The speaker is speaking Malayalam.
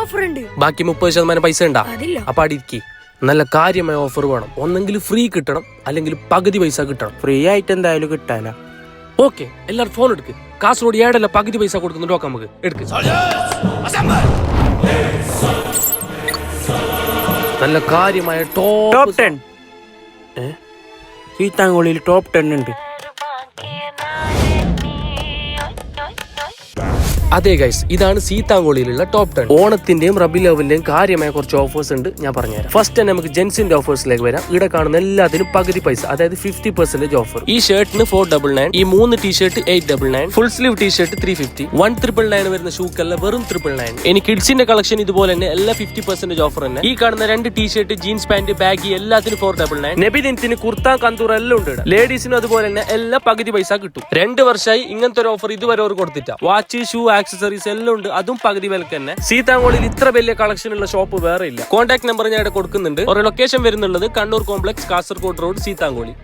ഓഫർ ഉണ്ട്. ബാക്കി 30% പൈസ ഉണ്ടാ. അപ്പൊ അടിക്ക് നല്ല കാര്യമായ ഓഫർ വേണം. ഒന്നെങ്കിൽ ഫ്രീ കിട്ടണം, അല്ലെങ്കിൽ പകുതി പൈസ കിട്ടണം. ഫ്രീ ആയിട്ട് എന്തായാലും കിട്ടാല. ഓക്കെ, എല്ലാരും ഫോൺ എടുക്ക്. കാസർഗോഡ് ഏടല്ല പകുതി പൈസ കൊടുക്കുന്നുണ്ട്, നോക്കാം നമുക്ക്. എടുക്ക്. നല്ല കാര്യമായ ടോപ്പ് 10. സീതാങ്കോളിയിൽ ടോപ്പ് 10 ഉണ്ട്. അതെ ഗൈസ്, ഇതാണ് സീതാങ്കോളിയിലുള്ള ടോപ്പ് 10. ഓണത്തിന്റെയും റബി ലെവലിന്റെയും കാര്യമായ കുറച്ച് ഓഫേഴ്സ് ഉണ്ട്, ഞാൻ പറഞ്ഞുതരാം. ഫസ്റ്റ് തന്നെ നമുക്ക് ജെൻസിന്റെ ഓഫേഴ്സിലേക്ക് വരാം. ഇവിടെ കാണുന്ന എല്ലാത്തിനും പകുതി പൈസ, അതായത് 50% ഓഫർ. ഈ ഷർട്ടിന് 499, ഈ 3 ടീഷർട്ട് 899, ഫുൾ സ്ലീവ് ടീഷർട്ട് 350, 1999 വരുന്ന ഷൂക്കല്ല വെറും 999. ഇനി കിഡ്സിന്റെ കളക്ഷൻ ഇതുപോലെ തന്നെ എല്ലാ 50% ഓഫർ തന്നെ. ഈ കാണുന്ന 2 ടീഷർട്ട്, ജീൻസ് പാന്റ്, ബാഗി എല്ലാത്തിനും 499. നബിദിനത്തിന് കുർത്ത, കന്തൂർ എല്ലാം ഉണ്ട്. ലേഡീസിനും അതുപോലെ തന്നെ എല്ലാ പകുതി പൈസ കിട്ടും. 2 വർഷമായി ഇങ്ങനത്തെ ഒരു ഓഫർ ഇതുവരെ അവർ കൊടുത്തിട്ട. വാച്ച്, ഷൂ, ആക്സസറീസ് എല്ലാം ഉണ്ട്, അതും പകുതി വിലക്ക് തന്നെ. സീതാങ്കോളിൽ ഇത്ര വലിയ കളക്ഷൻ ഉള്ള ഷോപ്പ് വേറെ ഇല്ല. കോൺടാക്ട് നമ്പർ ഞാൻ ഇവിടെ കൊടുക്കുന്നുണ്ട്. ഒരു ലൊക്കേഷൻ വരുന്നുള്ളത് കണ്ണൂർ കോംപ്ലക്സ്, കാസർഗോഡ് റോഡ്, സീതാങ്കോളി.